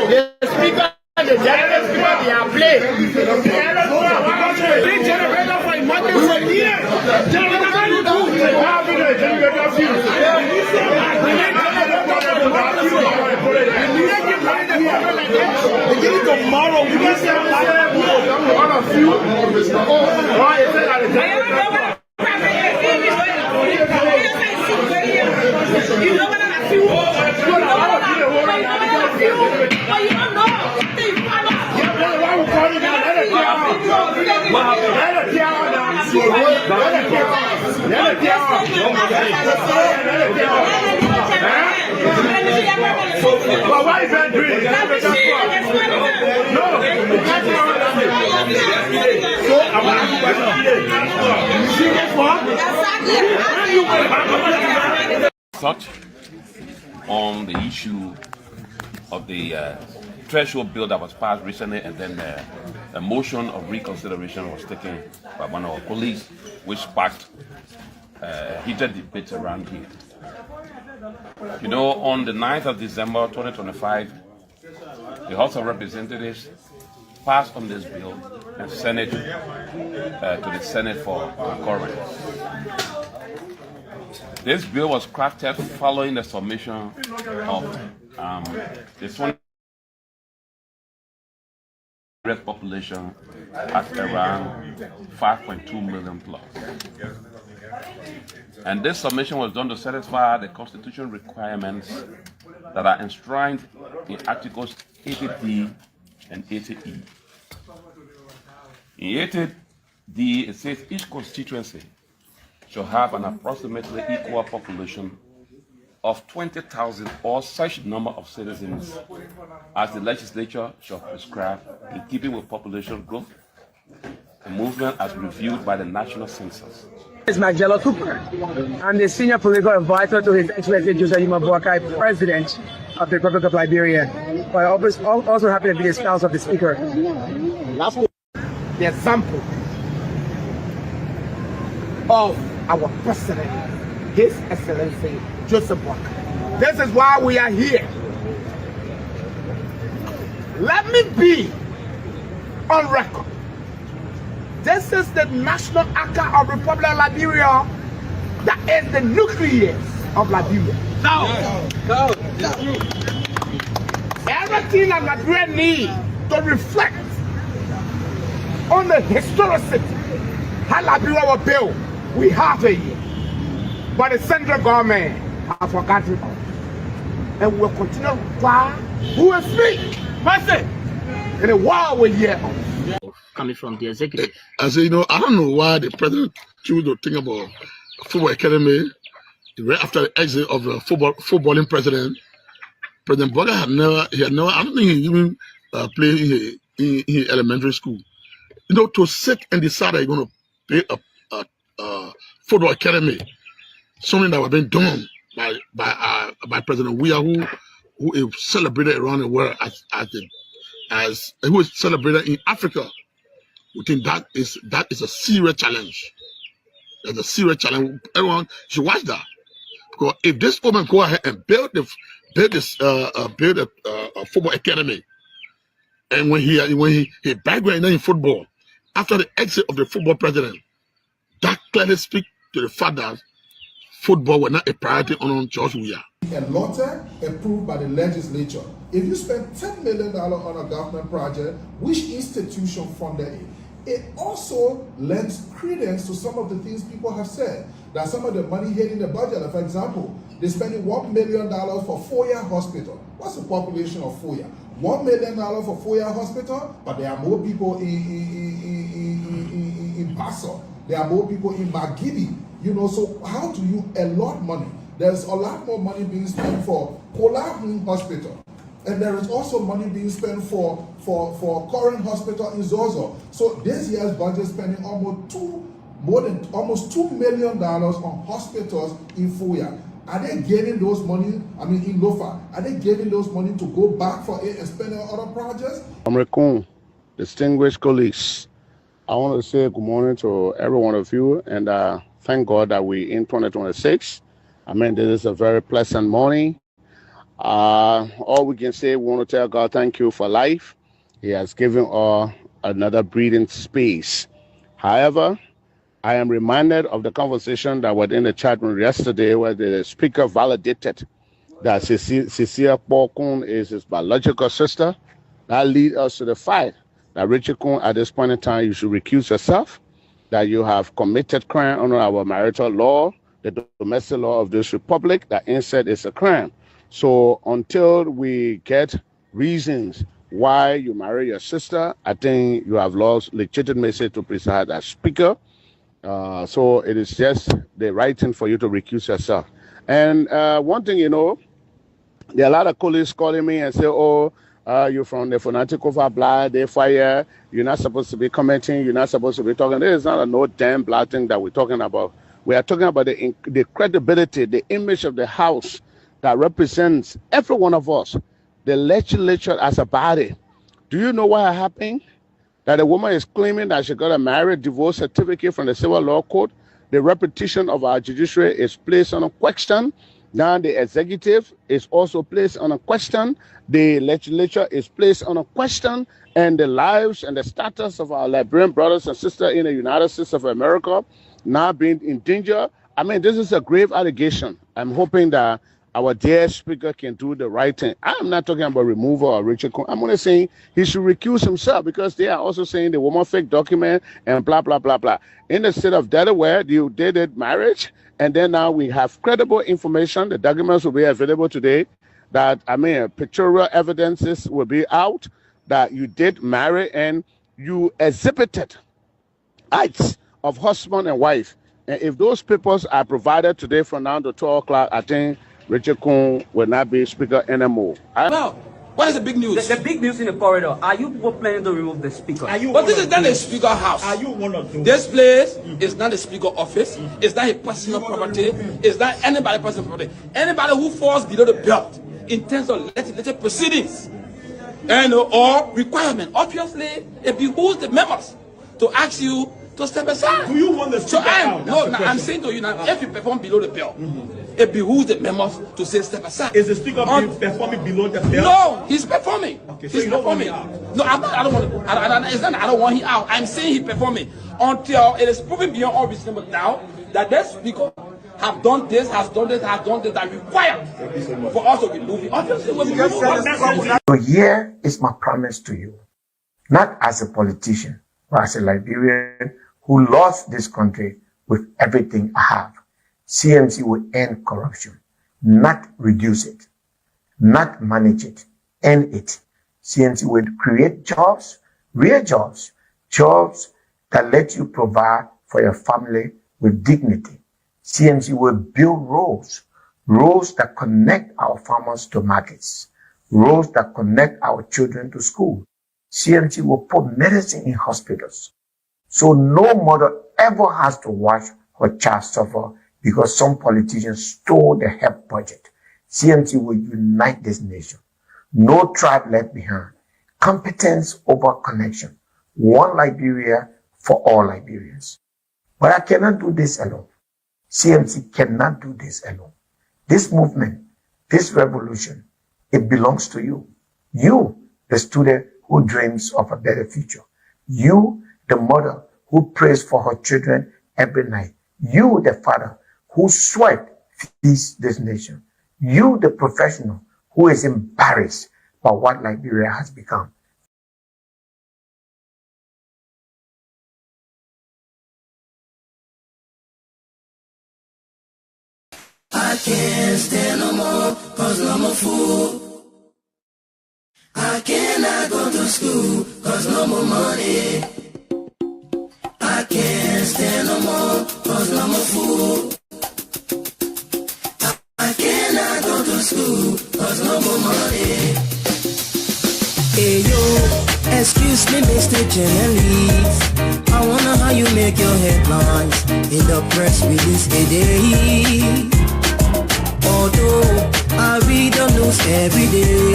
The speaker, the general speaker, they are playing. Tomorrow, we can say all of you. You know what I feel? You don't know. Why is that doing? Such on the issue of the threshold bill that was passed recently, and then a motion of reconsideration was taken by one of our colleagues, which sparked heated debate around here. You know, on the 9th of December 2025, the House of Representatives passed on this bill and sent it to the Senate for concurrence. This bill was crafted following the submission of the 20 population at around 5.2 million plus. And this submission was done to satisfy the constitutional requirements that are enshrined in Articles 80D and 80E. In 80D, it says each constituency shall have an approximately equal population of 20,000 or such number of citizens as the legislature shall prescribe in keeping with population growth, a movement as reviewed by the National Census. It's Magdala Cooper. I'm the senior political advisor to His Excellency Joseph Yuma Boakai, President of the Republic of Liberia. But I also happen to be the spouse of the Speaker. The example of our President, His Excellency Joseph Boakai. This is why we are here. Let me be on record. This is the national archive of the Republic of Liberia. That is the nucleus of Liberia. Everything that Liberia needs to reflect on the historicity how Liberia was built, we have it here. But the central government has forgotten it. And we will continue while who will speak. Mercy. In a while we're here. Coming from the executive. I say, I don't know why the president chose to think about football academy right after the exit of the footballing president. President Boakai had never, I don't think he even played in elementary school. To sit and decide that you're going to play a football academy, something that was being done by President Weah, who is celebrated around the world as who is celebrated in Africa. We think that is a serious challenge. That's a serious challenge. Everyone should watch that, because if this woman go ahead and build a football academy, and when he background in football after the exit of the football president, that clearly speaks to the fact that football was not a priority on George Weah. Allotted, approved by the legislature. If you spend $10 million on a government project, which institution funded it? It also lends credence to some of the things people have said, that some of the money hitting the budget. For example, they're spending $1 million for Foya Hospital. What's the population of Foya? $1 million for Foya Hospital, but there are more people in Basso. There are more people in Magidi. So how do you allot money? There's a lot more money being spent for Kolahun Hospital. And there is also money being spent for Current Hospital in Zozo. So this year's budget spending almost $2 million on hospitals in Foya. Are they getting those money, in Lofa, are they getting those money to go back for it and spend on other projects? American, distinguished colleagues, I want to say good morning to every one of you, and thank God that we're in 2026. I mean, this is a very pleasant morning. All we can say, we want to tell God thank you for life. He has given us another breathing space. However, I am reminded of the conversation that was in the chat room yesterday where the speaker validated that Cecilia Bokun is his biological sister. That leads us to the fact that Richard Kun, at this point in time, you should recuse yourself, that you have committed crime under our marital law, the domestic law of this republic, that incest is a crime. So until we get reasons why you marry your sister, I think you have lost legitimacy to preside as speaker. So it is just the right thing for you to recuse yourself. And one thing, you know, there are a lot of colleagues calling me and say, oh, you're from the Fanatic of our blood, they fire, you're not supposed to be commenting, you're not supposed to be talking. There is not a no damn blood thing that we're talking about. We are talking about the credibility, the image of the house that represents every one of us, the legislature as a body. Do you know what happened? That a woman is claiming that she got a marriage divorce certificate from the Civil Law Court. The reputation of our judiciary is placed on a question. Now the executive is also placed on a question. The legislature is placed on a question. And the lives and the status of our Liberian brothers and sisters in the United States of America now being in danger. I mean, this is a grave allegation. I'm hoping that our dear speaker can do the right thing. I'm not talking about removal of Richard Kun. I'm only saying he should recuse himself because they are also saying the woman fake document and blah, blah, blah, blah. In the state of Delaware, you did it marriage, and then now we have credible information. The documents will be available today that, I mean, pictorial evidences will be out that you did marry and you exhibited acts of husband and wife. And if those papers are provided today from now to 12 o'clock, I think Richard Kun will not be speaker anymore. Well, what is the big news? The big news in the corridor. Are you people planning to remove the speaker? But this is not a speaker house. Are you one of those? This place is not a speaker office. It's not a personal property. It's not anybody's personal property. Anybody who falls below the belt in terms of legislative proceedings and or requirement, obviously it behooves the members to ask you to step aside. Do you want the speaker out? No, I'm saying to you now, if you perform below the belt, it behooves the members to say step aside. Is the speaker performing below the belt? No, he's performing. Okay, so he's you don't want performing. him out. No, I'm not. I don't want. It's not. I don't want him out. I'm saying he's performing until it is proven beyond all reasonable doubt that this speaker have done this, has done this, has done this that required for us to remove it. Obviously, we'll remove it. So here is my promise to you, not as a politician, but as a Liberian who loves this country with everything I have. CMC will end corruption, not reduce it, not manage it, end it. CMC will create jobs, real jobs, jobs that let you provide for your family with dignity. CMC will build roads that connect our farmers to markets, roads that connect our children to school. CMC will put medicine in hospitals, so no mother ever has to watch her child suffer because some politicians stole the health budget. CMC will unite this nation. No tribe left behind. Competence over connection. One Liberia for all Liberians. But I cannot do this alone. CMC cannot do this alone. This movement, this revolution, it belongs to you. You, the student who dreams of a better future. You, the mother who prays for her children every night. You, the father who sweat feeds this nation. You, the professional who is embarrassed by what Liberia has become. I can't stand no more, cause I'm a fool. I cannot go to school, cause no more money. I can't stand no more, cause I'm a fool. I cannot go to school, cause no more money. Hey yo, excuse me Mr. Journalist, I wonder how you make your headlines in the press release today. Although I read the news every day,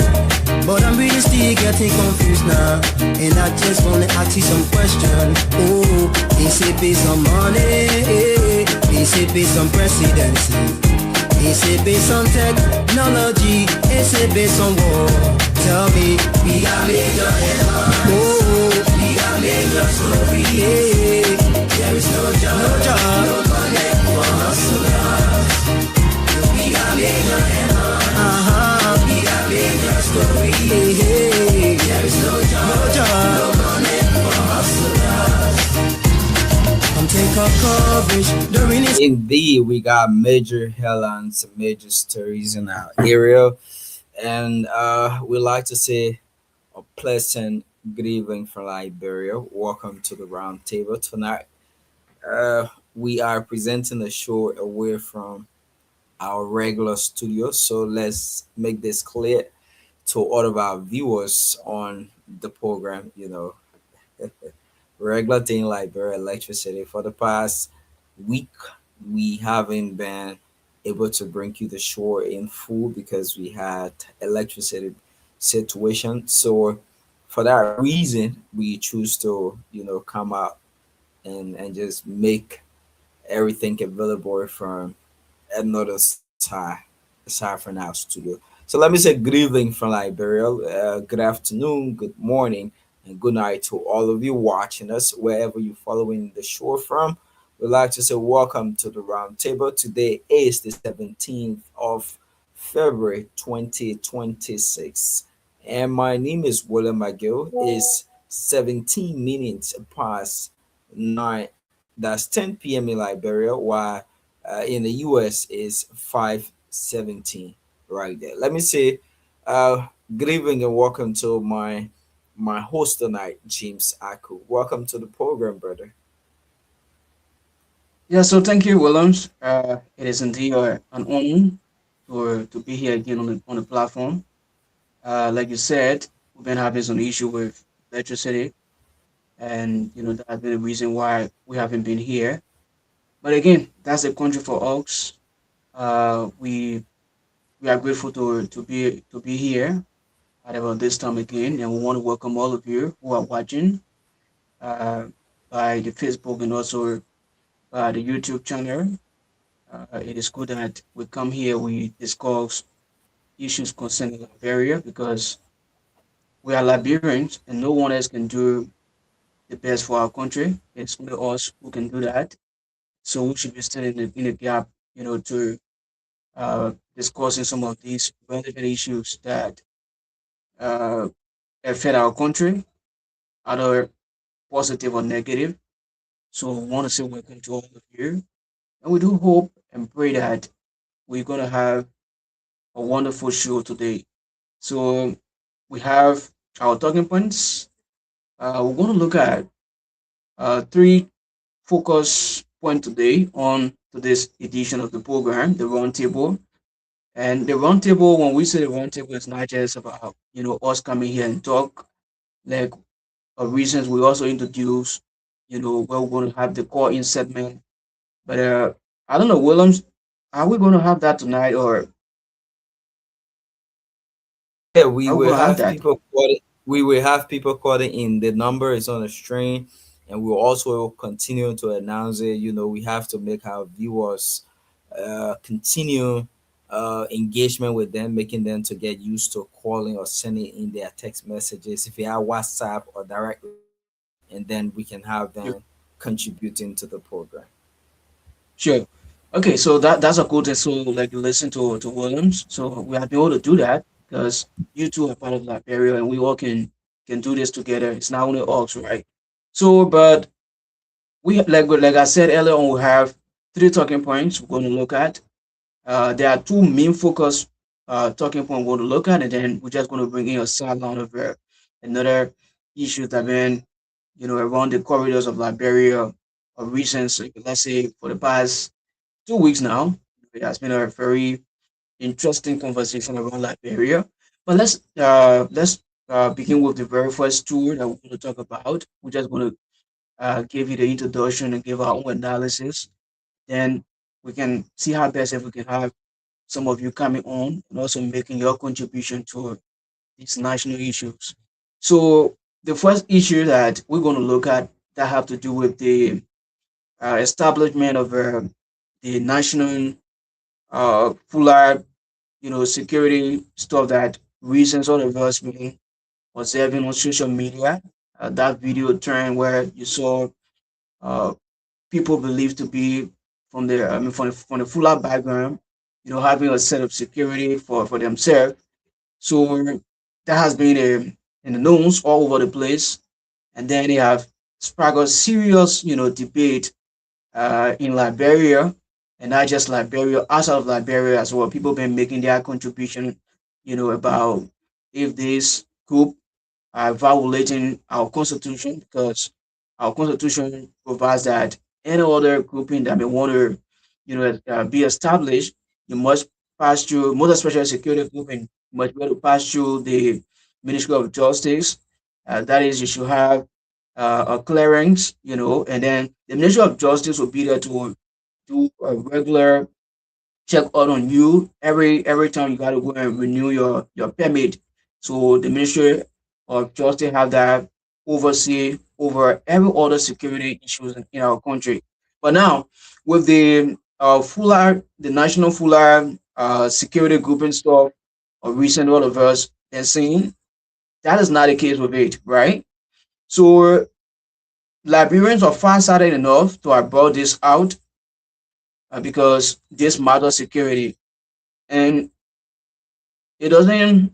but I'm really still getting confused now, and I just wanna ask you some questions. Oh, is it based on money? Is it based on presidency? Et c'est based on technology, et c'est based on war. Tell me, we got major headlines. Oh, we got major stories. Yeah. There is no job, no money for hustlers. We got major headlines. We got major stories. Yeah. There is no job, no money for hustlers. Come take our coverage during this. Indeed, we got major headlines, major stories in our area, and we like to say a pleasant good evening from Liberia. Welcome to the round table tonight. We are presenting the show away from our regular studio, so let's make this clear to all of our viewers on the program. You know, regular thing Liberia electricity for the past week we haven't been able to bring you the show in full because we had electricity situation. So for that reason, we choose to, you know, come out and just make everything available from another side from our studio. So let me say good evening from Liberia, good afternoon, good morning, and good night to all of you watching us wherever you're following the show from. We'd like to say welcome to the round table. Today is the 17th of February 2026. And my name is William McGill. It's 17 minutes past 9. That's 10 p.m. in Liberia, while in the US is 5:17 right there. Let me say good evening and welcome to my host tonight, James Aku. Welcome to the program, brother. Yeah, so thank you, Williams. It is indeed an honor to be here again on the platform. Like you said, we've been having some issue with electricity, and you know that's been the reason why we haven't been here. But again, that's the country for us. We are grateful to be here at about this time again, and we want to welcome all of you who are watching by the Facebook and also the YouTube channel. It is good that we come here, we discuss issues concerning Liberia because we are Liberians and no one else can do the best for our country. It's only us who can do that. So we should be standing in the gap, you know, to discussing some of these relevant issues that affect our country, either positive or negative. So we want to say welcome to all of you. And we do hope and pray that we're going to have a wonderful show today. So we have our talking points. We're going to look at three focus points today on today's edition of the program, the roundtable. And the roundtable, when we say the roundtable, it's not just about, you know, us coming here and talk. Like reasons we also introduce, you know, where we're going to have the core in segment. But I don't know, Williams, are we going to have that tonight or? Yeah, we Are we will gonna have have that? people calling. We will have people calling in. The number is on the screen, and we'll also continue to announce it. You know, we have to make our viewers continue engagement with them, making them to get used to calling or sending in their text messages if you have WhatsApp or directly, and then we can have them contributing to the program. Sure. Okay, so that's a good thing. So like you listen to Williams. So we have been able to do that because you two are part of Liberia and we all can do this together. It's not only us, right? So but we like I said earlier on, we have three talking points we're going to look at. There are two main focus talking points we're going to look at, and then we're just going to bring in a sideline of another issues that have been, you know, around the corridors of Liberia or regions. Let's say for the past 2 weeks now, it has been a very interesting conversation around Liberia. But let's begin with the very first tour that we're going to talk about. We're just going to give you the introduction and give our own analysis. Then we can see how best if we can have some of you coming on and also making your contribution to these national issues. So the first issue that we're going to look at that have to do with the establishment of the National fuller, security stuff that recent sort of us been observing on social media. That video trend where you saw uh, people believed to be from the from the fuller background, having a set of security for themselves. So that has been in the news all over the place, and then they have sparked a serious, debate in Liberia, and not just Liberia, outside of Liberia as well. People been making their contribution, about if this group are violating our constitution, because our constitution provides that any other grouping that may want to, be established, you must pass through, most especially security grouping, you must be able to pass through the Ministry of Justice. That is, you should have a clearance, and then the Ministry of Justice will be there to do a regular check out on you every time you got to go and renew your permit. So the Ministry of Justice have that oversee over every other security issues in our country. But now with the the National Fuller security grouping stuff of recent all of us and saying that is not the case with it, right? So Liberians are far-sighted enough to have brought this out because this matters security, and it doesn't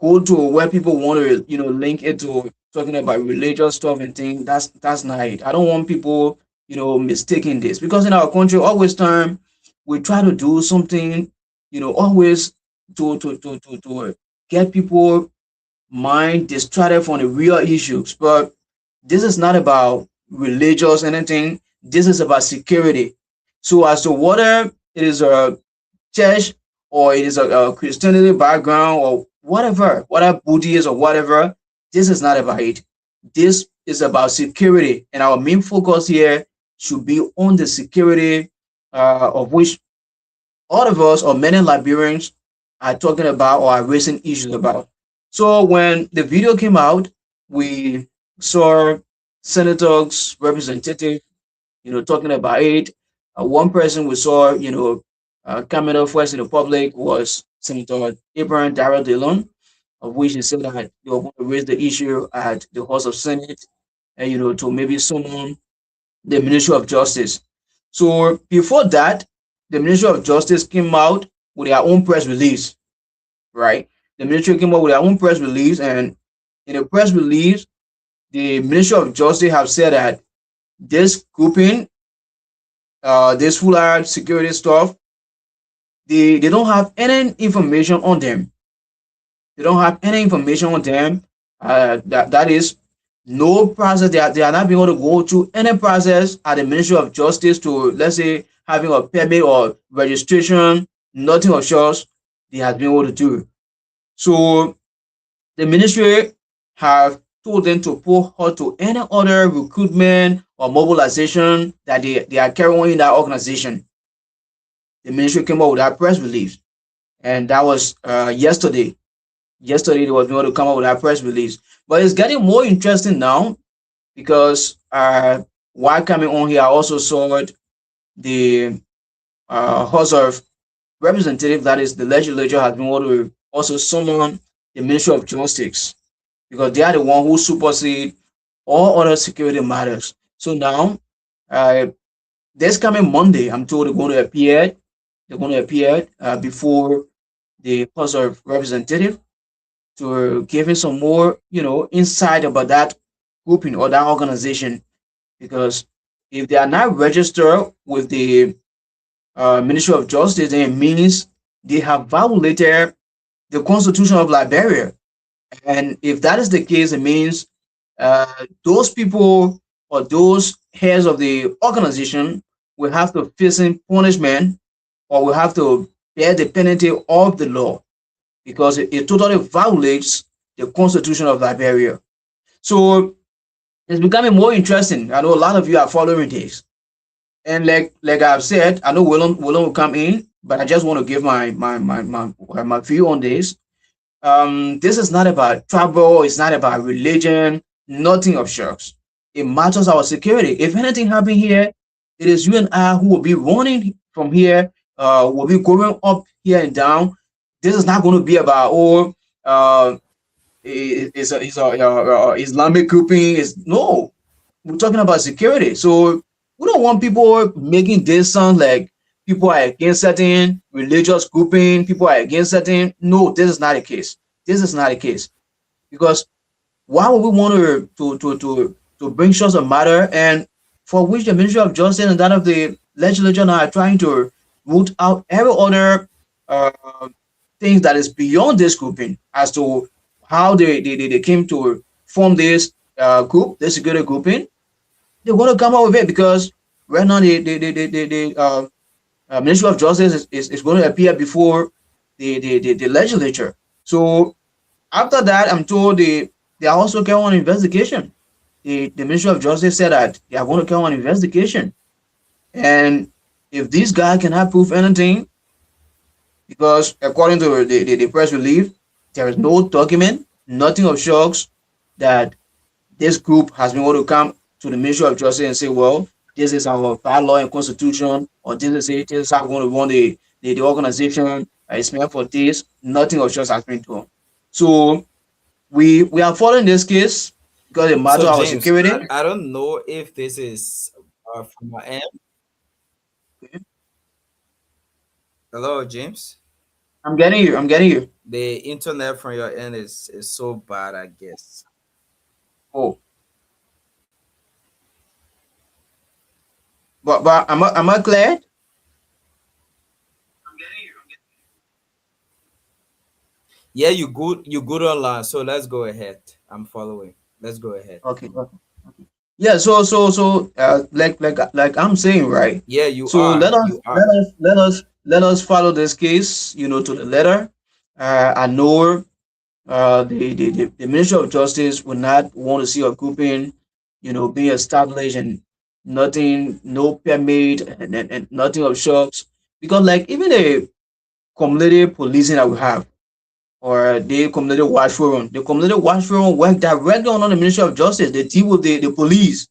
go to where people want to, link it to talking about religious stuff and things. That's not it. I don't want people, mistaking this, because in our country, always time we try to do something, always to get people mind distracted from the real issues. But this is not about religious anything. This is about security. So as to whether it is a church or it is a Christianity background or whatever Buddhist or whatever, this is not about it. This is about security, and our main focus here should be on the security of which all of us or many Liberians are talking about or are raising issues about. So when the video came out, we saw senators, representatives, talking about it. One person we saw, coming up first in the public was Senator Abraham Darrell Dillon, of which he said that they were going to raise the issue at the House of Senate, and to maybe summon the Ministry of Justice. So before that, the Ministry of Justice came out with their own press release, right? The ministry came out with their own press release, and in the press release, the Ministry of Justice have said that this grouping, this full security stuff, they don't have any information on them. They don't have any information on them. That is no process. They are not being able to go through any process at the Ministry of Justice to, let's say, having a permit or registration, nothing of sorts they have been able to do. So the ministry have told them to pull out to any other recruitment or mobilization that they are carrying in that organization. The ministry came out with that press release, and that was yesterday. Yesterday they was able to come out with that press release. But it's getting more interesting now because while coming on here, I also saw the House of Representatives, that is the legislature, has been able to also summon the Ministry of Justice, because they are the one who supersede all other security matters. So now, this coming Monday, I'm told they're going to appear. They're going to appear before the House of Representatives to give some more, insight about that grouping or that organization. Because if they are not registered with the Ministry of Justice, then it means they have violated the Constitution of Liberia. And if that is the case, it means those people or those heads of the organization will have to face punishment or will have to bear the penalty of the law, because it totally violates the Constitution of Liberia. So it's becoming more interesting. I know a lot of you are following this. And like I've said, I know Willem will come in, but I just want to give my view on this. This is not about tribal, it's not about religion, nothing of sorts. It matters our security. If anything happen here, it is you and I who will be running from here will be going up here and down. This is not going to be about Islamic grouping. Is no, we're talking about security. So we don't want people making this sound like people are against certain religious grouping. People are against certain. No, this is not the case. This is not the case because why would we want to bring such a matter and for which the Ministry of Justice and that of the legislature now are trying to root out every other uh, things that is beyond this grouping as to how they came to form this group, this security grouping. They want to come up with it because right now the Ministry of Justice is going to appear before the legislature. So after that, I'm told they are also carrying on investigation. The Ministry of Justice said that they are going to carry on investigation. And if this guy cannot prove anything, because according to the press release, there is no document, nothing of shocks that this group has been able to come to the Ministry of Justice and say, well, this is our bylaw and constitution, or this is how we're going to run the organization. It's meant for this. Nothing of shocks has been done. So we are following this case because it matters So our James, security. I don't know if this is from my end. Hello, James. I'm getting you. I'm getting you. The internet from your end is so bad, I guess. Oh, but am I clear? Yeah, you good online. So let's go ahead. I'm following. Let's go ahead. Okay. Okay. Yeah. Like I'm saying, right? Yeah, you So are. let us You are. let us follow this case, to the letter. I know the Ministry of Justice would not want to see a grouping, being established and nothing, no permit and nothing of shocks. Because like even the community policing that we have, or the community watch forum, work directly under the Ministry of Justice. They deal with the police,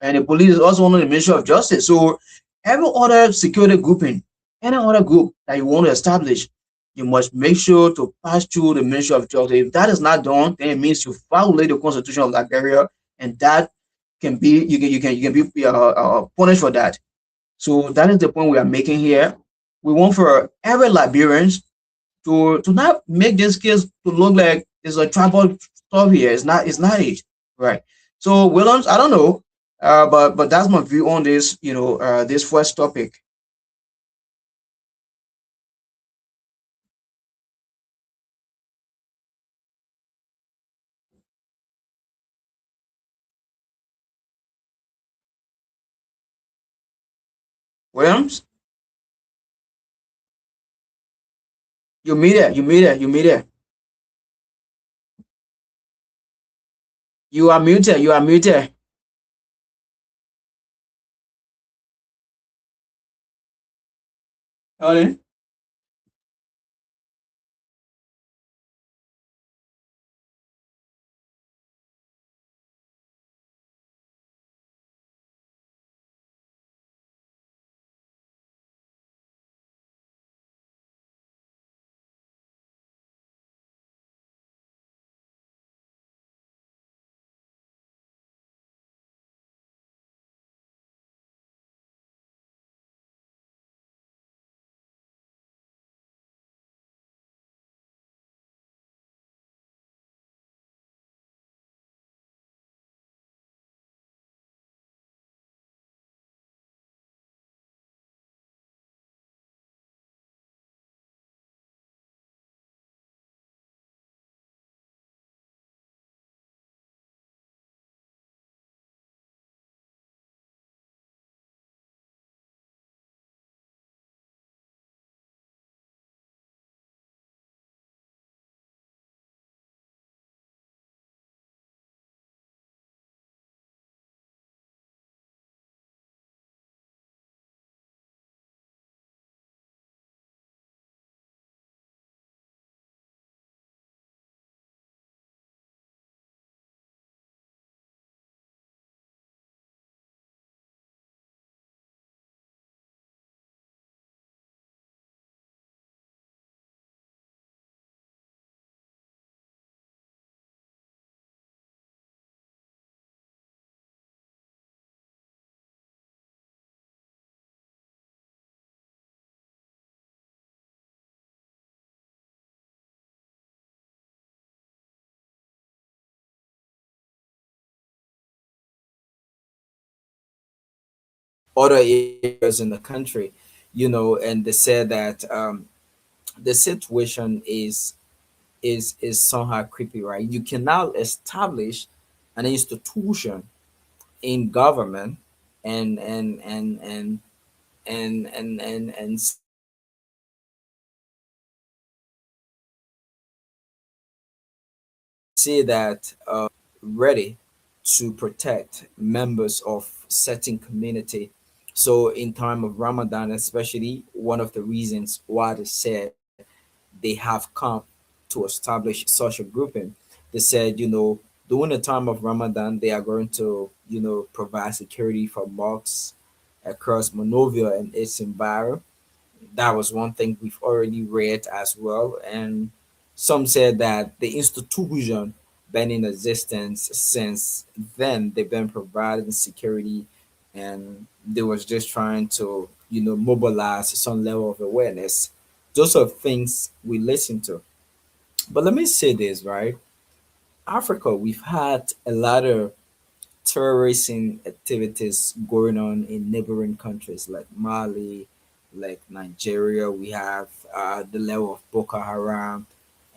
and the police is also under the Ministry of Justice. So every other security grouping, any other group that you want to establish, you must make sure to pass through the Ministry of Justice. If that is not done, then it means you violate the Constitution of Liberia, and that can be you can be punished for that. So that is the point we are making here. We want for every Liberians to not make this case to look like it's a tribal stuff here. It's not it, right? So Williams, I don't know, but that's my view on this. This first topic. Williams, you muted. You muted. You muted. You are muted. You are muted. Hold other areas in the country, and they said that the situation is somehow creepy, right? You can now establish an institution in government and say that ready to protect members of certain community. So in time of Ramadan, especially, one of the reasons why they said they have come to establish such a grouping, they said, during the time of Ramadan, they are going to, provide security for mosques across Monrovia and its environment. That was one thing we've already read as well. And some said that the institution been in existence since then. They've been providing security, and they was just trying to, mobilize some level of awareness. Those are things we listen to. But let me say this, right? Africa, we've had a lot of terrorism activities going on in neighboring countries like Mali, like Nigeria. We have the level of Boko Haram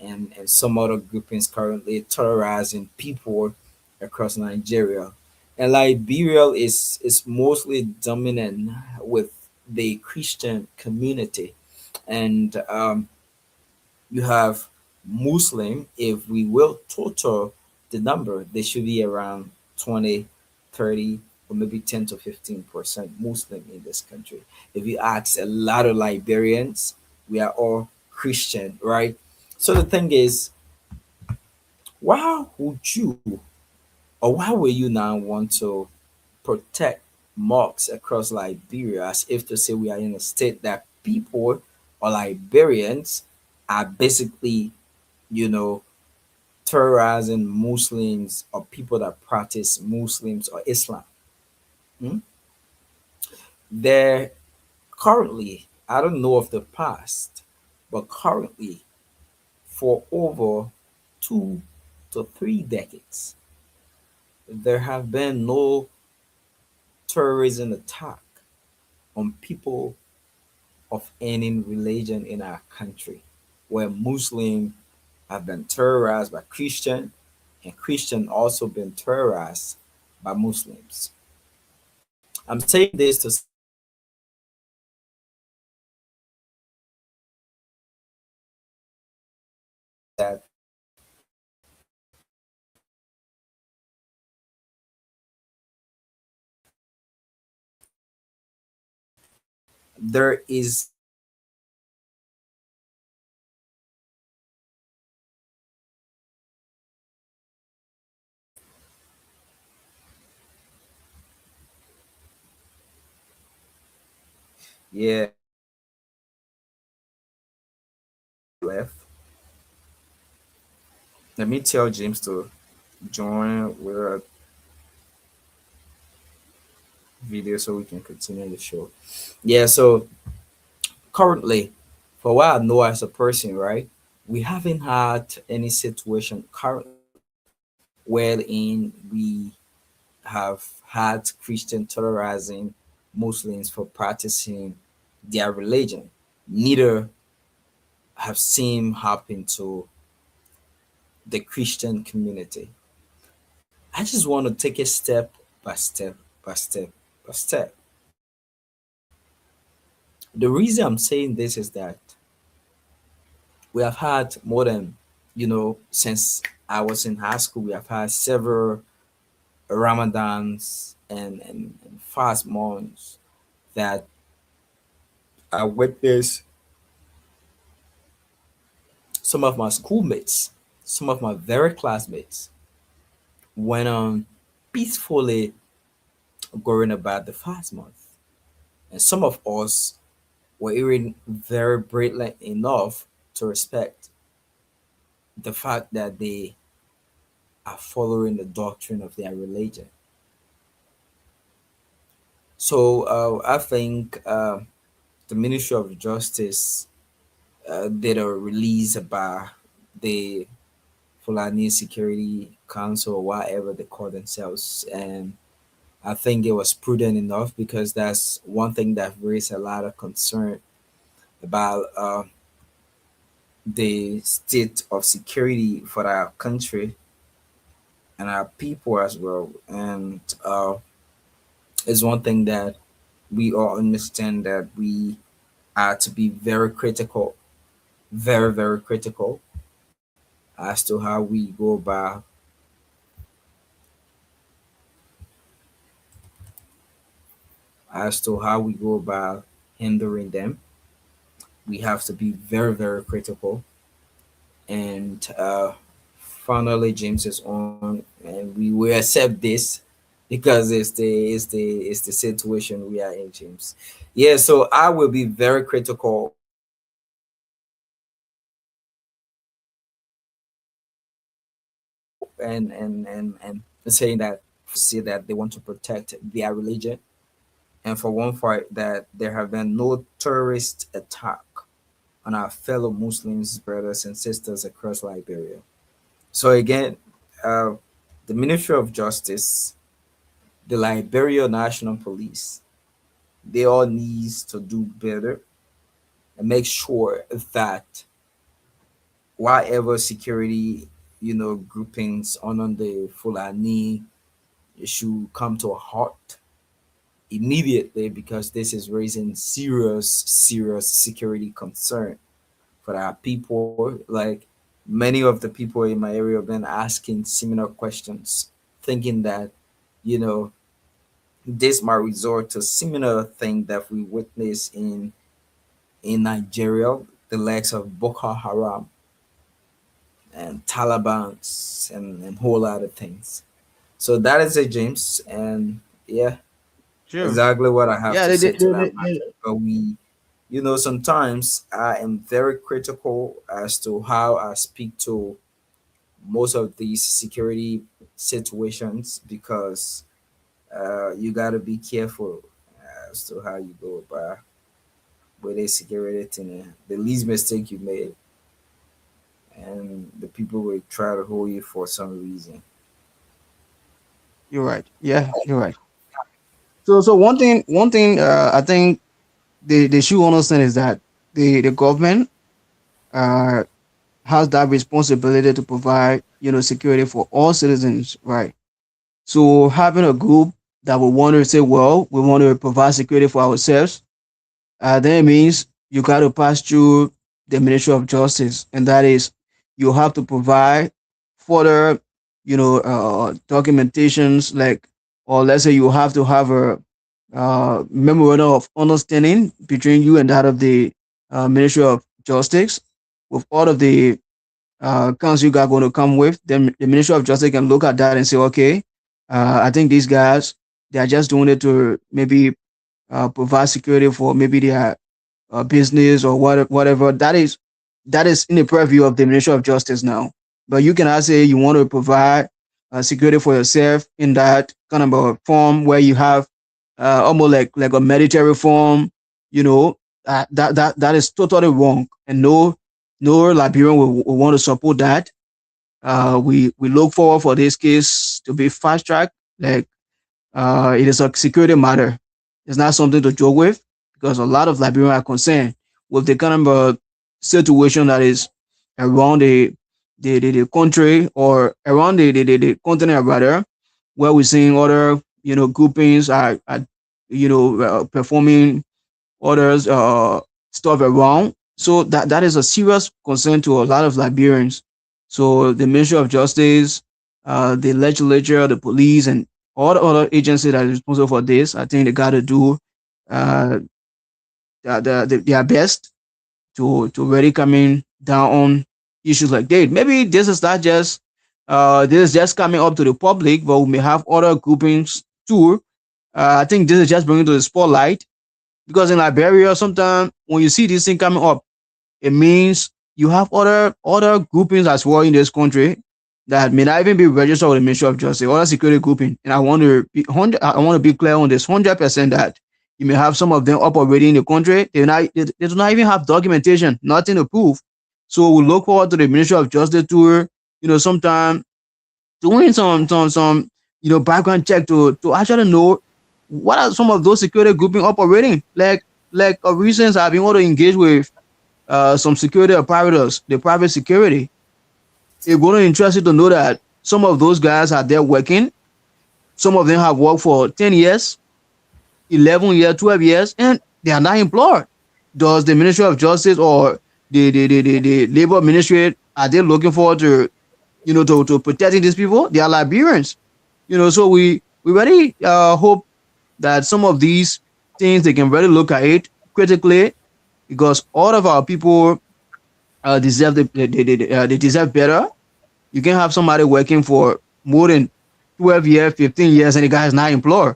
and some other groupings currently terrorizing people across Nigeria. And Liberia is mostly dominant with the Christian community. And you have Muslim, if we will total the number, they should be around 20, 30, or maybe 10 to 15% Muslim in this country. If you ask a lot of Liberians, we are all Christian, right? So the thing is, why would you, or why will you now want to protect mosques across Liberia, as if to say we are in a state that people or Liberians are basically, you know, terrorizing Muslims or people that practice Muslims or Islam? Hmm? There currently, I don't know of the past, but currently, for over 2 to 3 decades, there have been no terrorism attack on people of any religion in our country, where Muslim have been terrorized by Christian and Christian also been terrorized by Muslims. I'm saying this to say that there is, yeah, left. Let me tell James to join with a video so we can continue the show. Yeah, so currently, for what I know as a person, right, we haven't had any situation currently wherein we have had Christian terrorizing Muslims for practicing their religion. Neither have seen happen to the Christian community. I just want to take it step by step by step by step. The reason I'm saying this is that we have had more than, since I was in high school, we have had several Ramadans and fast months that I witnessed some of my schoolmates, some of my very classmates went on peacefully going about the fast month. And some of us were even very brilliant enough to respect the fact that they are following the doctrine of their religion. So I think the Ministry of Justice did a release about the Fulani Security Council or whatever they call themselves, and I think it was prudent enough because that's one thing that raised a lot of concern about the state of security for our country and our people as well. And it's one thing that we all understand that we are to be very critical, very, very critical as to how we go about hindering them. We have to be very, very critical. And finally, James is on, and we will accept this because it's the situation we are in, James. Yeah, so I will be very critical and saying that say that they want to protect their religion, and for one part that there have been no terrorist attack on our fellow Muslims, brothers and sisters across Liberia. So again, uh, the Ministry of Justice, the Liberia National Police, they all needs to do better and make sure that whatever security groupings on the Fulani should come to a halt immediately because this is raising serious security concern for our people. Like many of the people in my area have been asking similar questions, thinking that you know this might resort to similar thing that we witnessed in Nigeria, the likes of Boko Haram and Taliban's and whole lot of things. So that is it, James. And yeah, Sure. exactly what I have Yeah, to say to that matter. But sometimes I am very critical as to how I speak to most of these security situations because you got to be careful as to how you go about with a security thing. The least mistake you made, and the people will try to hold you for some reason. You're right. Yeah, you're right. So one thing I think they should understand is that the government uh has that responsibility to provide security for all citizens, right? So having a group that will want to say, well, we want to provide security for ourselves, then it means you got to pass through the Ministry of Justice, and that is you have to provide further, documentations like, or let's say you have to have a memorandum of understanding between you and that of the Ministry of Justice with all of the council you got going to come with. Then the Ministry of Justice can look at that and say, okay, I think these guys they are just doing it to maybe provide security for maybe their business or whatever. That is in the purview of the Ministry of Justice now. But you cannot say you want to provide security for yourself in that kind of a form where you have almost like a military form. That is totally wrong, and no Liberian will want to support that. We look forward for this case to be fast tracked. Like it is a security matter. It's not something to joke with because a lot of Liberians are concerned with the kind of situation that is around the country or around the continent rather, where we're seeing other groupings are performing others stuff around. So that is a serious concern to a lot of Liberians. So the Ministry of Justice, the legislature, the police, and all the other agencies that are responsible for this, I think they got to do uh, their best to really coming down on issues like that. Maybe this is just coming up to the public, but we may have other groupings too. I think this is just bringing to the spotlight because in Liberia, sometimes when you see this thing coming up, it means you have other groupings as well in this country that may not even be registered with the Ministry of Justice, other security grouping. And I want to be clear on this 100% that you may have some of them up already in the country. They do not even have documentation, nothing to prove. So we look forward to the Ministry of Justice to sometime doing some background check to actually know what are some of those security grouping operating. Like recent, I've been able to engage with some security apparatus, the private security. It's going to interest you to know that some of those guys are there working. Some of them have worked for 10 years, 11 years, 12 years, and they are not employed. Does the Ministry of Justice or the Labor Ministry, are they looking forward to, to protecting these people? They are Liberians. So we really hope that some of these things, they can really look at it critically, because all of our people deserve they deserve better. You can have somebody working for more than 12 years, 15 years, and the guy is not employed,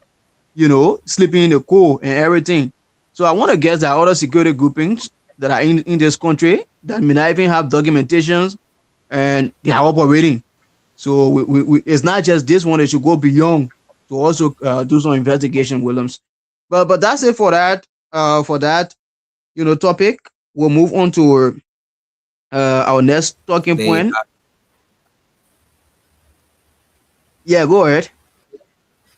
sleeping in the cold and everything. So I want to guess that other security groupings that are in this country that may not even have documentations and they are operating. So we it's not just this one, it should go beyond to also do some investigation, Williams. But that's it for that. Topic. We'll move on to our next talking point. Yeah, go ahead.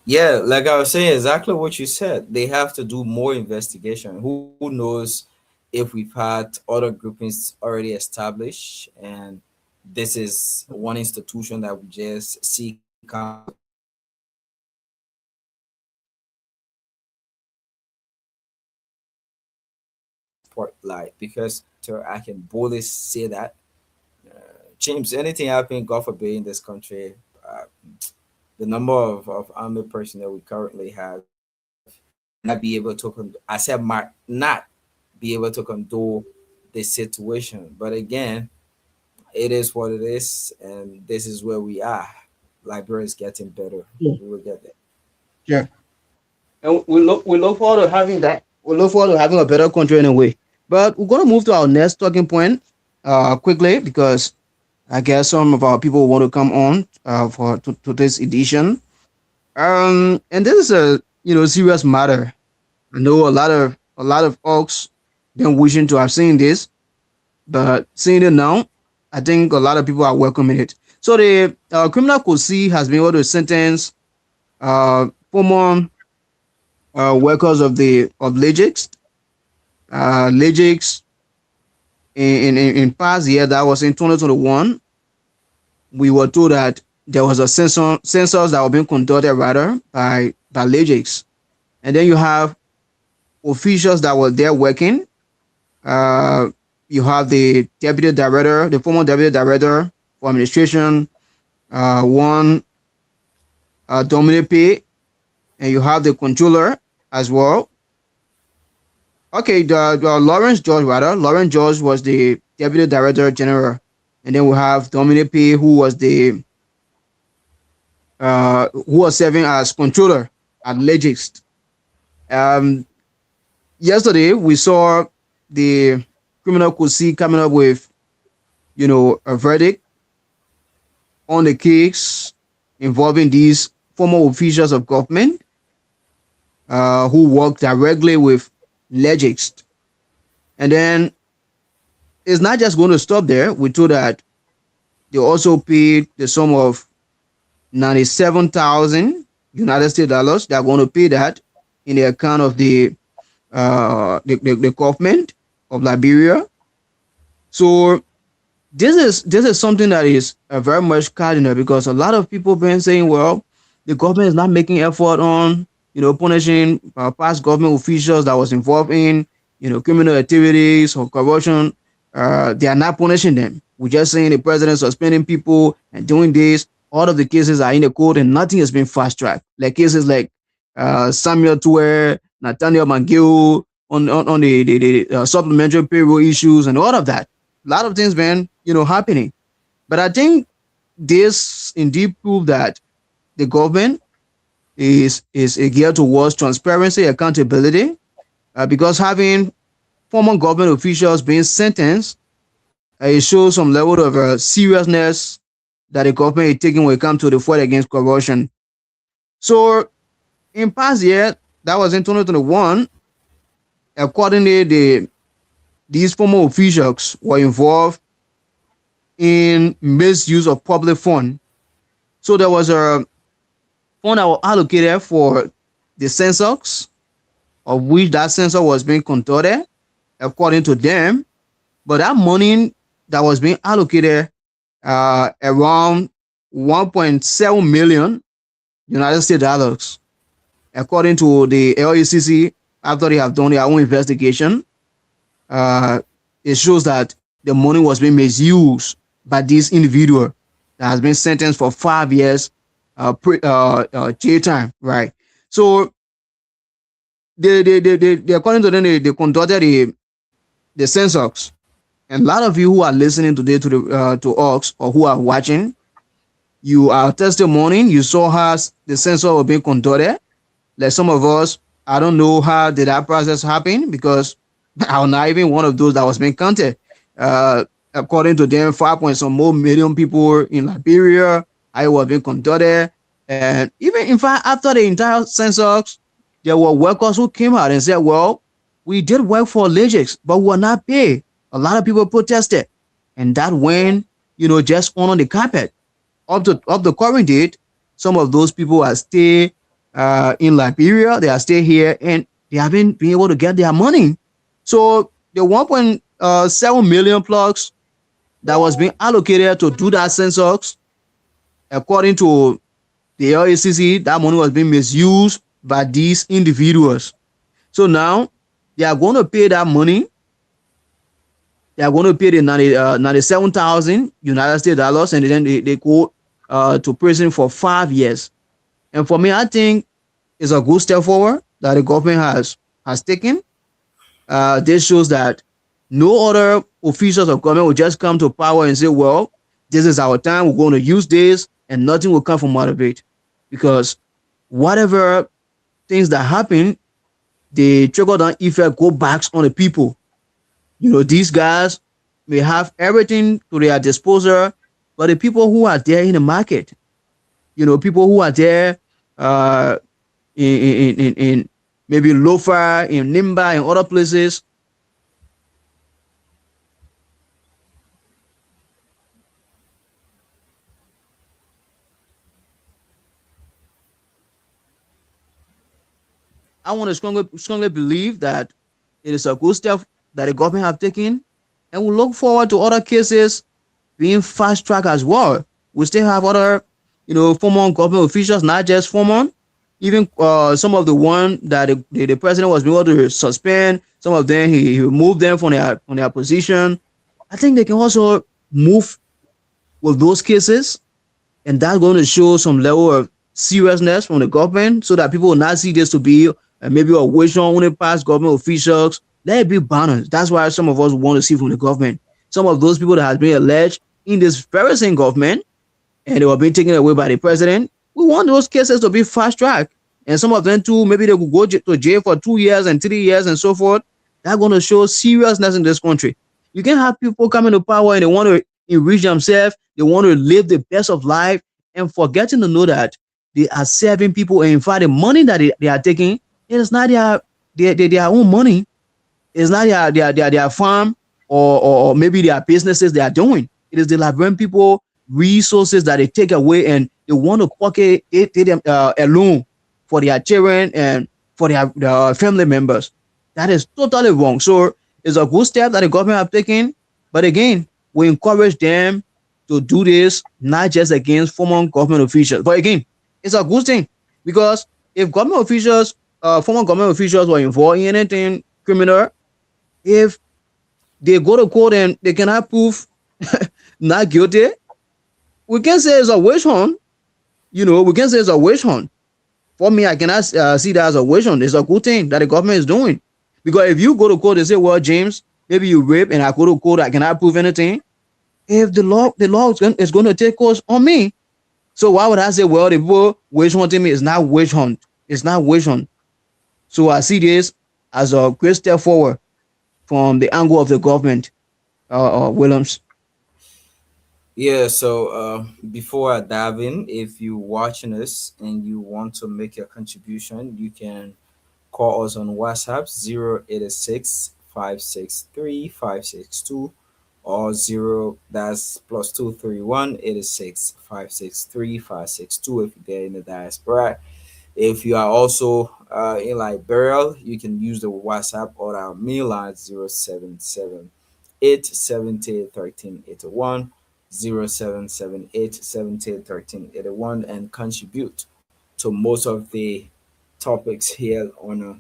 Yeah, like I was saying, exactly what you said. They have to do more investigation. Who knows if we've had other groupings already established, and this is one institution that we just see like, because I can boldly say that James, anything happen, God forbid, in this country, the number of army personnel we currently have not be able to might not be able to condone the situation. But again, it is what it is, and this is where we are. Liberia is getting better. Yeah. We will get there. Yeah. And we look forward to having that. We look forward to having a better country anyway. But we're gonna move to our next talking point quickly, because I guess some of our people want to come on for today's edition. And this is a serious matter. I know a lot of folks been wishing to have seen this, but seeing it now, I think a lot of people are welcoming it. So the criminal court has been able to sentence former workers of Legix. Legix in past year, that was in 2021. We were told that there was a census that was being conducted by Legix, and then you have officials that were there working. You have the deputy director, the former deputy director for administration, one Dominic P, and you have the controller as well. Okay, the Lawrence George was the deputy director general, and then we have Dominic P, who was serving as controller at Legix. Yesterday we saw the criminal court coming up with a verdict on the case involving these former officials of government who work directly with Legix. And then it's not just going to stop there. We told that they also paid the sum of 97,000 United States dollars. They're going to pay that in the account of the government of Liberia. So this is something that is very much cardinal, because a lot of people been saying, well, the government is not making effort on punishing past government officials that was involved in criminal activities or corruption. They are not punishing them. We're just saying the president suspending people and doing this. All of the cases are in the court and nothing has been fast tracked. Like cases like Samuel Tuer, Nathaniel Mangiu on the supplementary payroll issues and all of that. A lot of things been happening. But I think this indeed proved that the government is geared towards transparency, accountability, because having former government officials being sentenced, it shows some level of seriousness that the government is taking when it comes to the fight against corruption. So in past year, that was in 2021, accordingly, these former officials were involved in misuse of public fund. So there was a funds that were allocated for the census, of which that census was being conducted according to them. But that money that was being allocated, around 1.7 million United States dollars, according to the LACC, after they have done their own investigation, it shows that the money was being misused by this individual that has been sentenced for 5 years jail time, right? So they according to them, they conducted the census, and a lot of you who are listening today to us, or who are watching, you are testimony. You saw how the census was being conducted. Like some of us, I don't know how did that process happen, because I'm not even one of those that was being counted. According to them, 5 point some more million people in Liberia, I was being conducted. And even in fact, after the entire census, there were workers who came out and said, well, we did work for Legix, but we were not paid. A lot of people protested. And that went, just on the carpet. Up to the current date, some of those people are still in Liberia. They are still here, and they haven't been able to get their money. So the 1.7 million plus that was being allocated to do that census, according to the LACC, that money was being misused by these individuals. So now they are going to pay that money. They are going to pay the 97,000 United States dollars, and then they go to prison for 5 years. And for me, I think it's a good step forward that the government has taken. This shows that no other officials of government will just come to power and say, well, this is our time, we're going to use this, and nothing will come from out of it. Because whatever things that happen, the trickle-down effect go back on the people. These guys may have everything to their disposal, but the people who are there in the market, people who are there in maybe Lofa, in Nimba, and other places, I want to strongly believe that it is a good step that the government have taken, and we look forward to other cases being fast tracked as well. We still have other, former government officials, not just former, even some of the one that the president was able to suspend. Some of them he removed them from their position. I think they can also move with those cases, and that's going to show some level of seriousness from the government, so that people will not see this to be maybe a wish on only past government officials. Let it be balanced. That's why some of us want to see from the government. Some of those people that have been alleged in this very same government, and they were being taken away by the president, we want those cases to be fast tracked. And some of them too, maybe they could go to jail for 2 years and 3 years and so forth. That's going to show seriousness in this country. You can have people coming to power and they want to enrich themselves. They want to live the best of life, and forgetting to know that they are serving people. And in fact, the money that they are taking, it is not their own money. It's not their farm or maybe their businesses they are doing. It is the Liberian people resources that they take away, and they want to pocket them alone for their children and for their family members. That is totally wrong. So it's a good step that the government have taken, but again, we encourage them to do this not just against former government officials, but again, it's a good thing, because if government officials, former government officials were involved in anything criminal, if they go to court and they cannot prove not guilty, we can say it's a witch hunt. We can say it's a witch hunt. For me, I cannot see that as a witch hunt. It's a good thing that the government is doing. Because if you go to court and say, well, James, maybe you rape, and I go to court, I cannot prove anything. If the law is going to take course on me. So why would I say, well, the people witch hunting me? It's not witch hunt. It's not witch hunt. So I see this as a great step forward from the angle of the government, Williams. Yeah, so before I dive in, if you're watching us and you want to make your contribution, you can call us on WhatsApp 086 563 562 or zero, that's plus 231 86 563 562 if you're in the diaspora. If you are also in Liberia, you can use the WhatsApp or our mail line 0778 70 13 81, 0778 70 13 81, and contribute to most of the topics here on a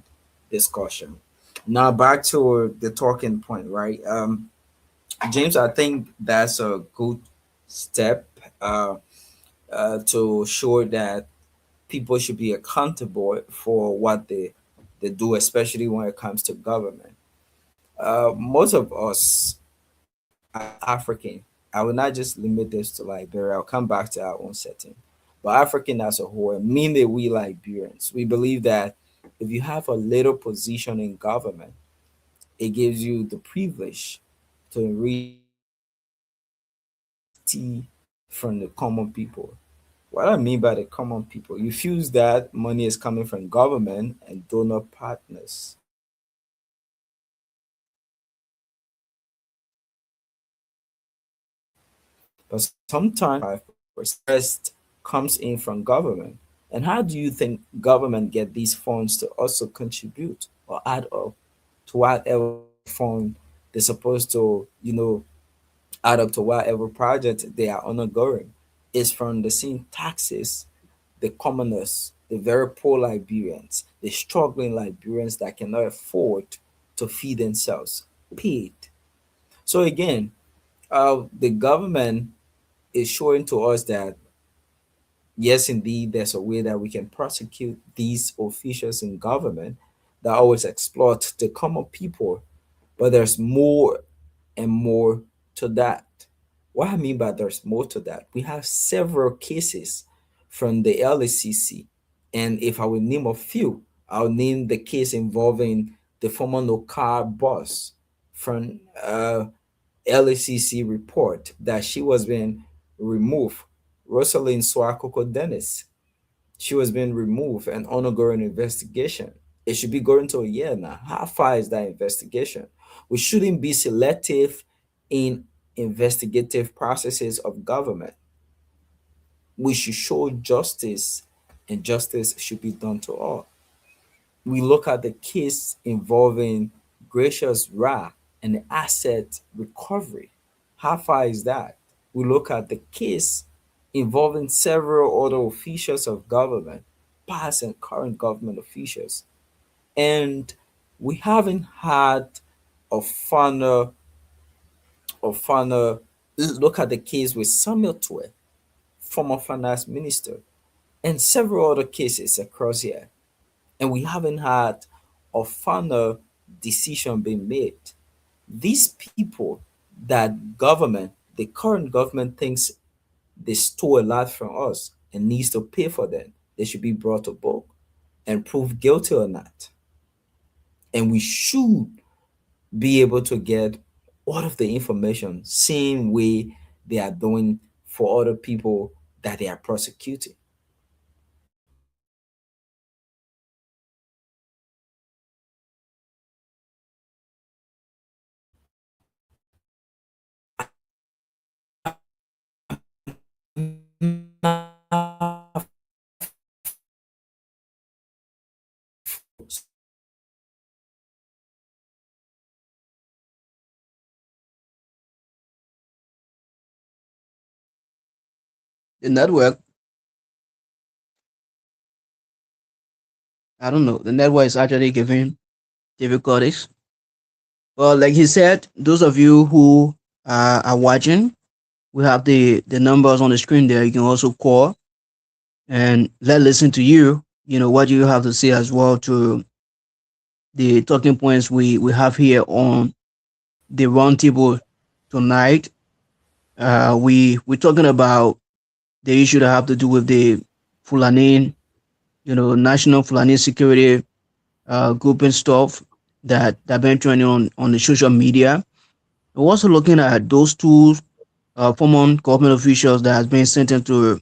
discussion. Now back to the talking point, right? James, I think that's a good step to show that people should be accountable for what they do, especially when it comes to government. Most of us are African. I will not just limit this to Liberia. I'll come back to our own setting. But African as a whole, mainly we Liberians, we believe that if you have a little position in government, it gives you the privilege to reach from the common people. What I mean by the common people, you feel that money is coming from government and donor partners. But sometimes first comes in from government. And how do you think government get these funds to also contribute or add up to whatever fund they're supposed to, add up to whatever project they are undergoing? Is from the same taxes the commoners, the very poor Liberians, the struggling Liberians that cannot afford to feed themselves, paid. So again, the government is showing to us that yes, indeed, there's a way that we can prosecute these officials in government that always exploit the common people, but there's more and more to that. What I mean by there's more to that, we have several cases from the LACC. And if I will name a few, I'll name the case involving the former NOCAR boss from LACC report that she was being removed. Rosalind Swakoko Dennis, she was being removed and undergoing investigation. It should be going to a year now. How far is that investigation? We shouldn't be selective in investigative processes of government. We should show justice, and justice should be done to all. We look at the case involving Gracious Ra and the asset recovery. How far is that? We look at the case involving several other officials of government, past and current government officials. And we haven't had a final look at the case with Samuel Twe, former finance minister, and several other cases across here. And we haven't had a final decision being made. These people that government, the current government thinks they stole a lot from us and needs to pay for them, they should be brought to book and proved guilty or not. And we should be able to get all of the information same way they are doing for other people that they are prosecuting. The network, I don't know, the network is actually giving difficulties. Well, like he said, those of you who are watching, we have the numbers on the screen there. You can also call and let's listen to you. You know what you have to say as well to the talking points we have here on the roundtable tonight. We're talking about the issue that have to do with the Fulani, National Fulani Security group and stuff that been trending on the social media. We're also looking at those two former government officials that has been sentenced to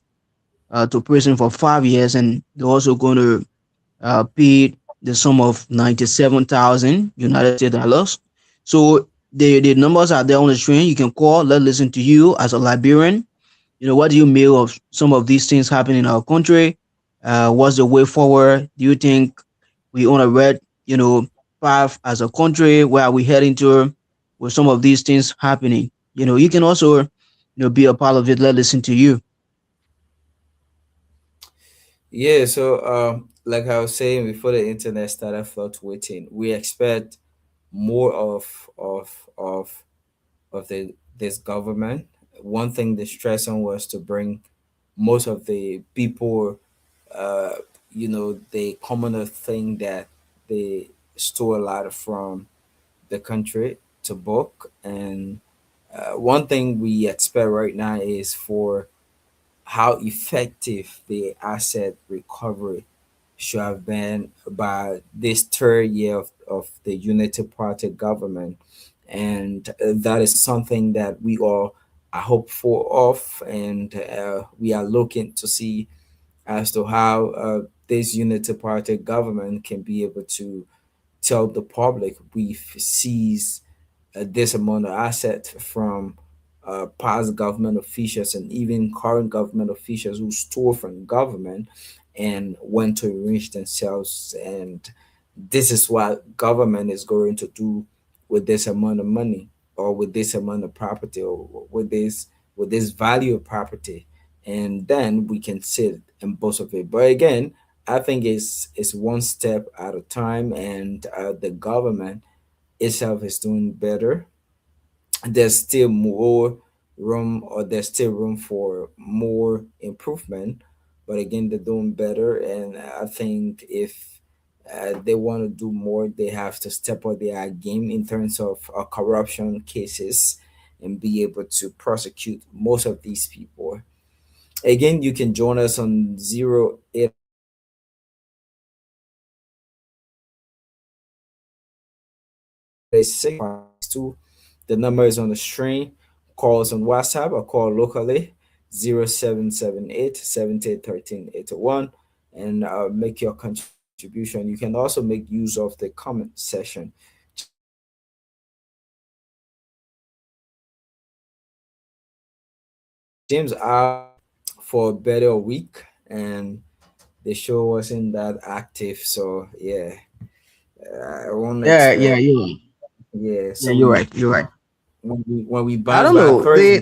prison for 5 years, and they're also going to pay the sum of 97,000 United States dollars. So the numbers are there on the screen. You can call. Let's listen to you as a Liberian. What do you make of some of these things happening in our country? What's the way forward? Do you think we on a red, path as a country? Where are we heading to with some of these things happening? You can also, be a part of it. Let's listen to you. Yeah, so like I was saying before the internet started fluctuating, we expect more of this government. One thing the stress on was to bring most of the people, uh, the commoner thing that they stole a lot from the country to book. And one thing we expect right now is for how effective the asset recovery should have been by this third year of the United Party government. And that is something that we all are hopeful of, and we are looking to see as to how this Unity Party government can be able to tell the public we've seized this amount of asset from past government officials and even current government officials who stole from government and went to enrich themselves. And this is what government is going to do with this amount of money, or with this amount of property, or with this value of property. And then we can sit and boast of it. But again, I think it's one step at a time, and the government itself is doing better. There's still more room, or there's still room for more improvement, but again, they're doing better. And I think if they want to do more, they have to step up their game in terms of corruption cases and be able to prosecute most of these people. Again, you can join us on 0862. The number is on the screen. Call us on WhatsApp or call locally 0778 78 and make your contribution. You can also make use of the comment section. James out for a better week, and the show wasn't that active. So yeah, I won't Yeah, expect. yeah, you're right. Yeah, Yeah, you're right. You're right. when we I bounce don't back know. Thursday.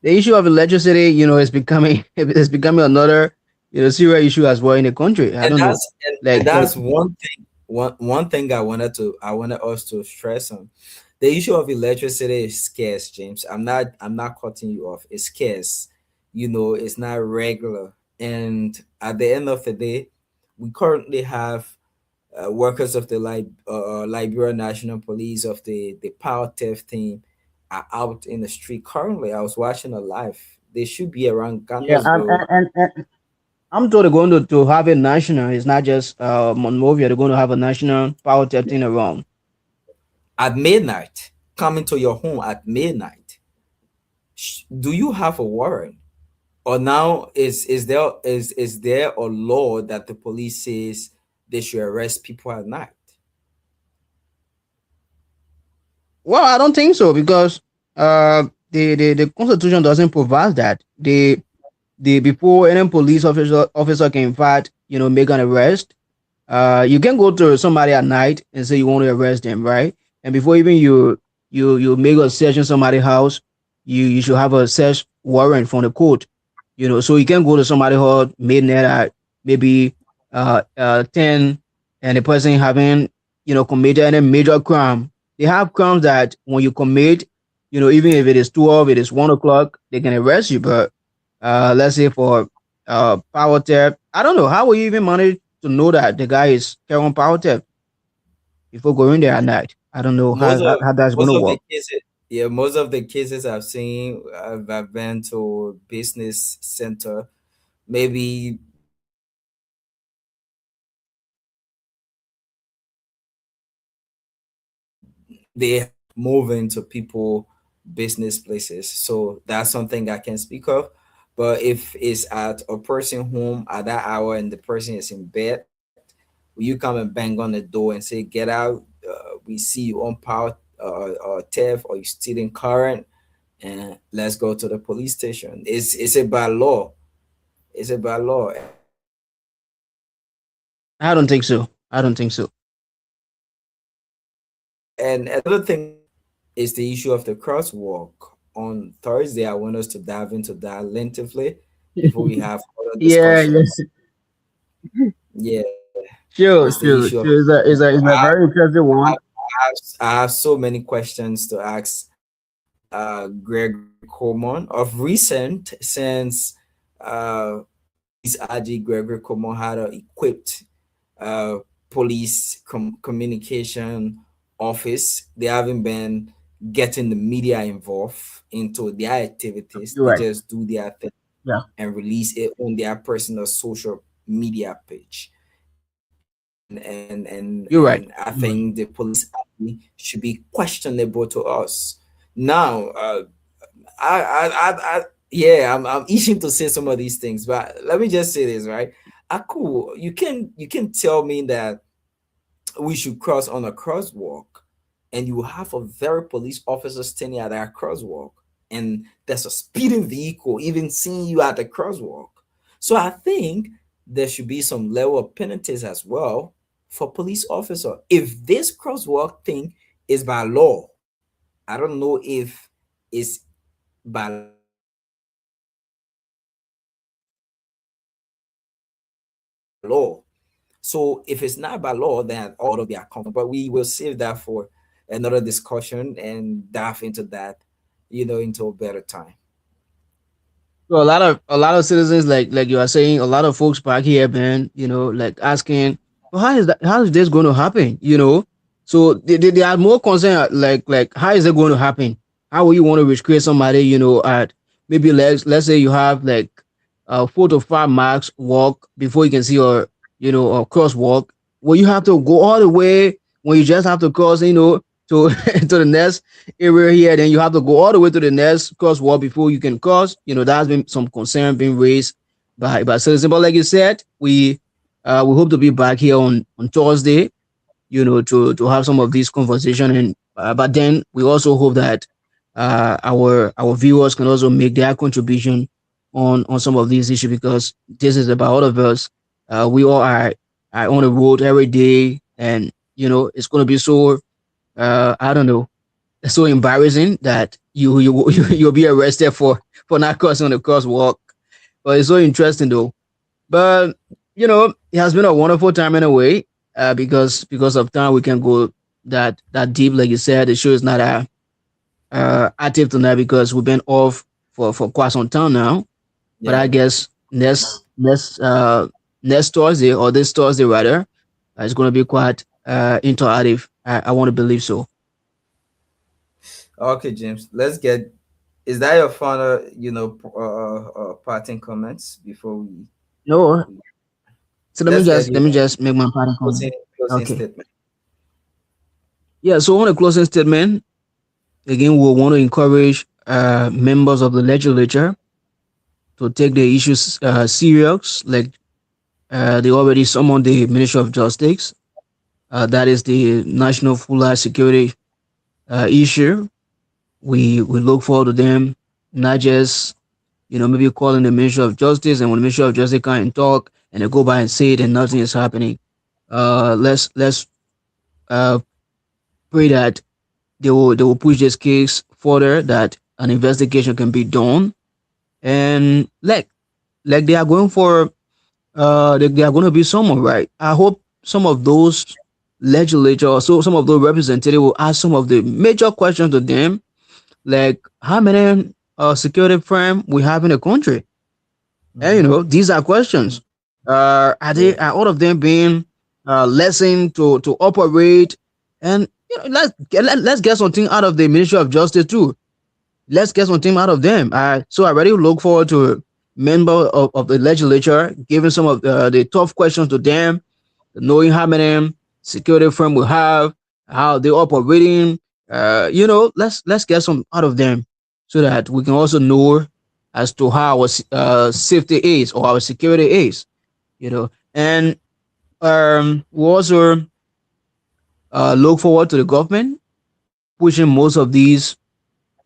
The issue of electricity, is becoming it's becoming another, serious issue as well in the country. I And don't know. that's and, Like, and that's one thing I wanted us to stress on. The issue of electricity is scarce, James. I'm not cutting you off. It's scarce. It's not regular. And at the end of the day, we currently have workers of the Liberia National Police, of the power theft team, are out in the street currently. I was watching a live. They should be around yeah, Gunnersville and I'm told they're going to have a national. It's not just Monrovia. They're going to have a national power testing around. at midnight, coming to your home at midnight. Do you have a warrant? Or now is there a law that the police says they should arrest people at night? Well, I don't think so, because the Constitution doesn't provide that. The before any police officer can, in fact, make an arrest, you can go to somebody at night and say you want to arrest them, right? And before even you make a search in somebody's house, you should have a search warrant from the court. So you can go to somebody's house midnight at maybe 10, and the person having committed any major crime. They have crimes that when you commit, even if it is 12, it is 1 o'clock, they can arrest you. But let's say for power theft, I don't know how will you even manage to know that the guy is carrying power theft before going there at night. I don't know Most of how that's going most to of the work. cases, yeah, most of the cases I've seen, I've been to business center. Maybe they move into people business places, so that's something I can speak of. But if it's at a person home at that hour and the person is in bed, will you come and bang on the door and say get out? we see you on power theft or you stealing current, and let's go to the police station. It's a bad law. It's a bad law. I don't think so. I don't think so. And another thing is the issue of the crosswalk. On Thursday, I want us to dive into that lengthily before we have other Yeah, discussion. yes. Yeah, Sure, it's the sure, issue of sure. It's a very interesting one. I have so many questions to ask Greg Coleman. Of recent, since this RG Gregory Coleman had an equipped police communication office, they haven't been getting the media involved into their activities. You're They right. just do their thing Yeah. and release it on their personal social media page. You're right. And I think the police should be questionable to us. Now, yeah, I'm itching to say some of these things, but let me just say this, right? Cool. You can tell me that we should cross on a crosswalk, and you have a very police officer standing at that crosswalk, and there's a speeding vehicle even seeing you at the crosswalk. So I think there should be some level of penalties as well for police officer. If this crosswalk thing is by law, I don't know if it's by law. So if it's not by law, then all of be accountable. But we will save that for another discussion and dive into that, into a better time. So a lot of citizens, like you are saying, a lot of folks back here, man, like asking, well, how is this going to happen? So they are more concerned, like how is it going to happen? How will you want to restrain somebody, at maybe let's say you have like 4 to 5 marks walk before you can see or crosswalk. Well, you have to go all the way when you just have to cross, to to the next area here. Then you have to go all the way to the next crosswalk before you can cross. There has been some concern being raised by citizens. But like you said, we hope to be back here on Thursday, to have some of these conversation. And but then we also hope that our viewers can also make their contribution on some of these issues, because this is about all of us. We all are on the road every day, and it's going to be so I don't know, so embarrassing that you'll be arrested for not crossing the crosswalk. But it's so interesting though. But it has been a wonderful time in a way, because of time we can go that deep. Like you said, the show is not active tonight because we've been off for quite some time now. Yeah. But I guess next Thursday, or this Thursday rather, it's going to be quite interactive. I want to believe so. Okay, James, let's get. Is that your final, parting comments before we? No. So let me just make my parting closing comment. Okay. statement. Yeah. So on a closing statement, again, we want to encourage members of the legislature to take the issues serious. Like they already summoned the Ministry of Justice. That is the national full security issue. We look forward to them not just maybe calling the Ministry of Justice, and when the Ministry of Justice can't talk and they go by and say it and nothing is happening. Let's pray that they will push this case further, that an investigation can be done, and like they are going for they are going to be someone, right? I hope some of those legislature, so some of those representatives will ask some of the major questions to them, like how many security firm we have in the country. And these are questions. Are all of them being licensed to operate? And let's get something out of the Ministry of Justice too. Let's get something out of them. So I already look forward to member of the legislature giving some of the tough questions to them, knowing how many security firm we have, how they operating. Let's get some out of them, so that we can also know as to how our safety is, or our security is. And we also look forward to the government pushing most of these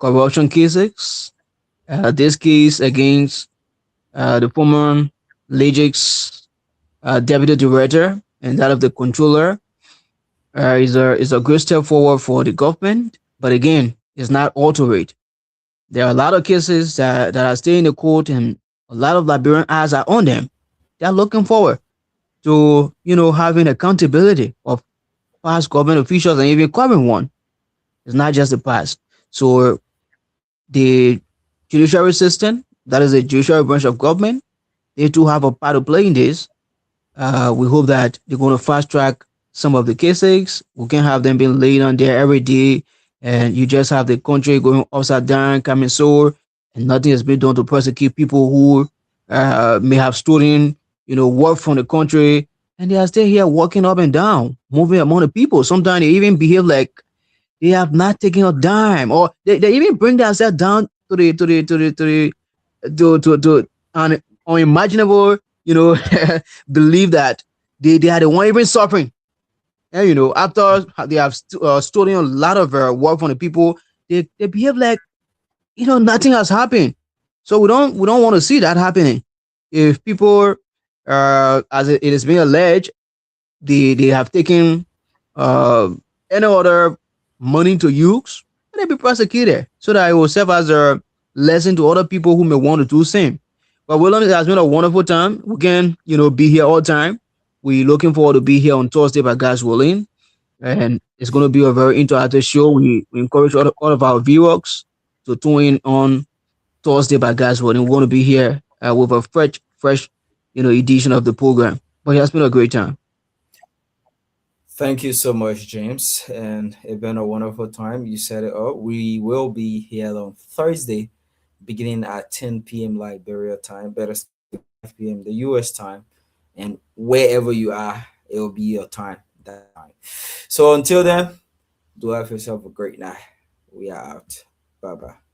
corruption cases. This case against the former Legix deputy director and that of the controller is a good step forward for the government. But again, it's not all to it. There are a lot of cases that are still in the court, and a lot of Liberian eyes are on them. They're looking forward to having accountability of past government officials and even current one. It's not just the past. So the judiciary system, that is the judiciary branch of government, they too have a part to play in this. We hope that they're going to fast track some of the cases. We can have them being laid on there every day, and you just have the country going upside down, coming sore, and nothing has been done to prosecute people who may have stolen, work from the country, and they are still here walking up and down, moving among the people. Sometimes they even behave like they have not taken a dime, or they even bring themselves down to the an unimaginable, believe that they are the one even suffering. And after they have stolen a lot of work from the people, they behave like nothing has happened. So we don't want to see that happening. If people, as it is being alleged, they have taken any other money to use, and they be prosecuted so that it will serve as a lesson to other people who may want to do the same. But William, it has been a wonderful time. We can, be here all the time. We're looking forward to be here on Thursday by God's willing. And it's going to be a very interactive show. We encourage all of our viewers to tune in on Thursday by God's willing. We're going to be here with a fresh, edition of the program. But it has been a great time. Thank you so much, James. And it's been a wonderful time. You set it up. We will be here on Thursday, beginning at 10 p.m. Liberia time, better 5 p.m. the US time. And wherever you are, it will be your time that time. So until then, do have yourself a great night. We are out. Bye-bye.